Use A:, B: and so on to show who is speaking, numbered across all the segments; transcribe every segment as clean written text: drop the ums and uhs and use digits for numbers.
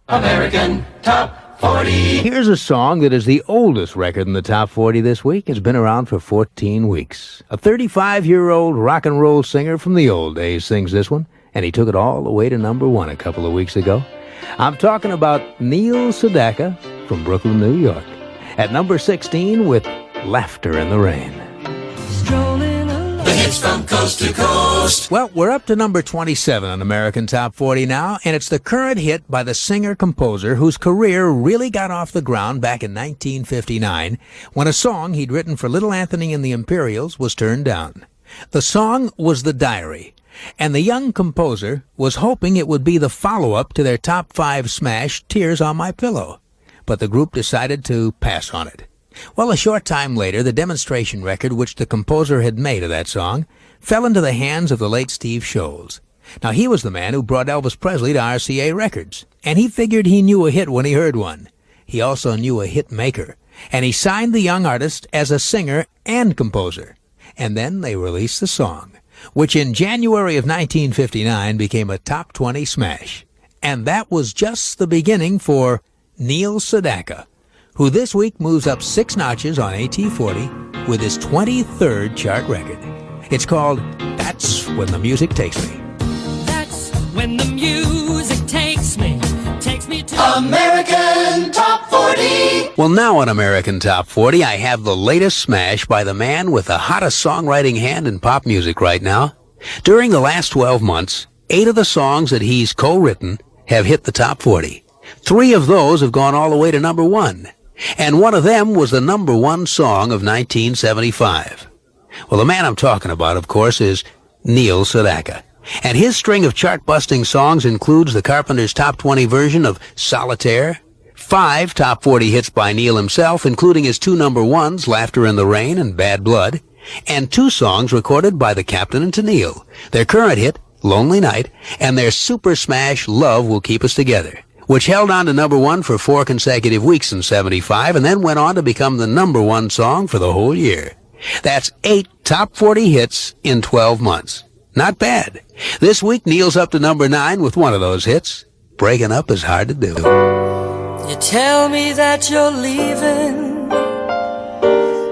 A: American Top 40.
B: Here's a song that is the oldest record in the Top 40 this week. It's been around for 14 weeks. A 35-year-old rock and roll singer from the old days sings this one, and he took it all the way to number one a couple of weeks ago. I'm talking about Neil Sedaka from Brooklyn, New York, at number 16 with Laughter in the Rain.
A: The hits from coast to coast.
B: Well, we're up to number 27 on American Top 40 now, and it's the current hit by the singer-composer whose career really got off the ground back in 1959 when a song he'd written for Little Anthony and the Imperials was turned down. The song was The Diary, and the young composer was hoping it would be the follow-up to their top 5 smash, Tears on My Pillow. But the group decided to pass on it. Well, a short time later, the demonstration record which the composer had made of that song fell into the hands of the late Steve Sholes. Now, he was the man who brought Elvis Presley to RCA Records, and he figured he knew a hit when he heard one. He also knew a hit maker, and he signed the young artist as a singer and composer. And then they released the song, which in January of 1959 became a top 20 smash. And that was just the beginning for Neil Sedaka, who this week moves up 6 notches on AT40 with his 23rd chart record. It's called That's When the Music Takes Me.
C: That's when the music takes me to
A: American Top 40.
B: Well, now on American Top 40, I have the latest smash by the man with the hottest songwriting hand in pop music right now. During the last 12 months, 8 of the songs that he's co-written have hit the top 40. 3 of those have gone all the way to number 1. And one of them was the number 1 song of 1975. Well, the man I'm talking about, of course, is Neil Sedaka. And his string of chart-busting songs includes the Carpenters' top 20 version of Solitaire, 5 top 40 hits by Neil himself, including his 2 number 1s, Laughter in the Rain and Bad Blood, and 2 songs recorded by the Captain and Tennille, their current hit, Lonely Night, and their super smash, Love Will Keep Us Together, which held on to number 1 for 4 consecutive weeks in 75 and then went on to become the number 1 song for the whole year. That's 8 top 40 hits in 12 months. Not bad. This week, Neil's up to number 9 with one of those hits. Breaking up is hard to do.
C: You tell me that you're leaving.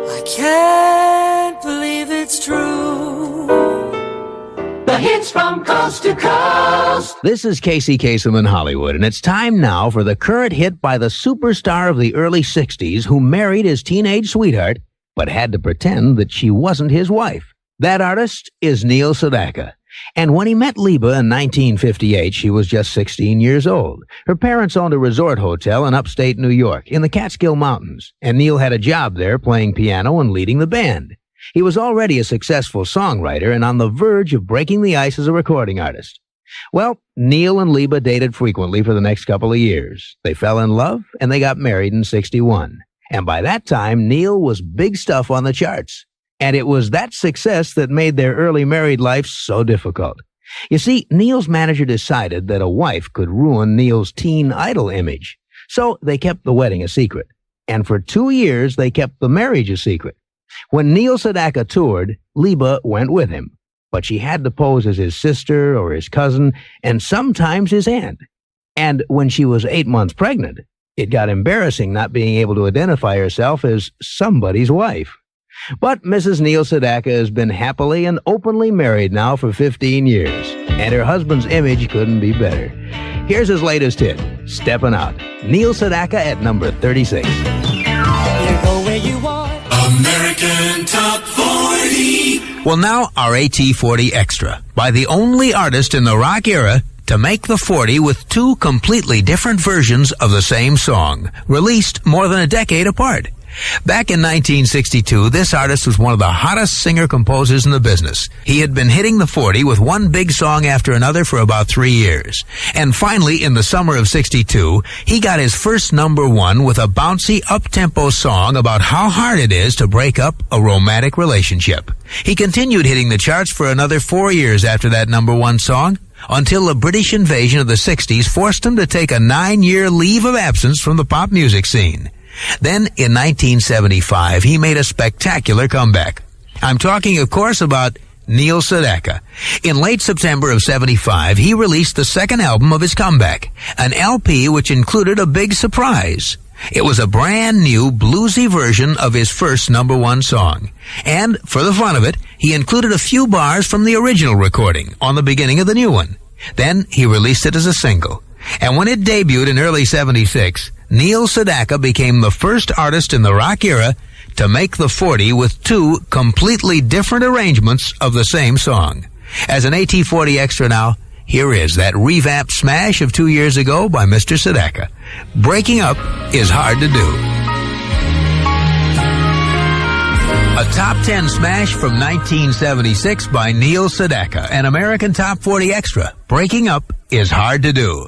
C: I can't believe it's true.
A: The hits from coast to coast.
B: This is Casey Kasem in Hollywood, and it's time now for the current hit by the superstar of the early 60s who married his teenage sweetheart, but had to pretend that she wasn't his wife. That artist is Neil Sedaka. And when he met Liba in 1958, she was just 16 years old. Her parents owned a resort hotel in upstate New York in the Catskill Mountains, and Neil had a job there playing piano and leading the band. He was already a successful songwriter and on the verge of breaking the ice as a recording artist. Well, Neil and Liba dated frequently for the next couple of years. They fell in love, and they got married in 61. And by that time, Neil was big stuff on the charts. And it was that success that made their early married life so difficult. You see, Neil's manager decided that a wife could ruin Neil's teen idol image. So they kept the wedding a secret. And for 2 years, they kept the marriage a secret. When Neil Sedaka toured, Liba went with him. But she had to pose as his sister or his cousin, and sometimes his aunt. And when she was 8 months pregnant, it got embarrassing not being able to identify herself as somebody's wife. But Mrs. Neil Sedaka has been happily and openly married now for 15 years, and her husband's image couldn't be better. Here's his latest hit, Steppin' Out. Neil Sedaka at number 36.
C: You go where you want.
A: American Top 40.
B: Well, now our AT40 Extra, by the only artist in the rock era to make the 40 with 2 completely different versions of the same song, released more than a decade apart. Back in 1962, this artist was one of the hottest singer-composers in the business. He had been hitting the 40 with one big song after another for about 3 years. And finally, in the summer of 62, he got his first number 1 with a bouncy, up-tempo song about how hard it is to break up a romantic relationship. He continued hitting the charts for another 4 years after that number 1 song, until the British invasion of the 60s forced him to take a 9-year leave of absence from the pop music scene. Then, in 1975, he made a spectacular comeback. I'm talking, of course, about Neil Sedaka. In late September of 75, he released the second album of his comeback, an LP which included a big surprise. It was a brand new bluesy version of his first #1 song. And for the fun of it, he included a few bars from the original recording on the beginning of the new one. Then he released it as a single. And when it debuted in early 76, Neil Sedaka became the first artist in the rock era to make the 40 with two completely different arrangements of the same song. As an AT40 Extra now, here is that revamped smash of 2 years ago by Mr. Sedaka. Breaking Up is Hard to Do. A top 10 smash from 1976 by Neil Sedaka, an American Top 40 Extra. Breaking Up is Hard to Do.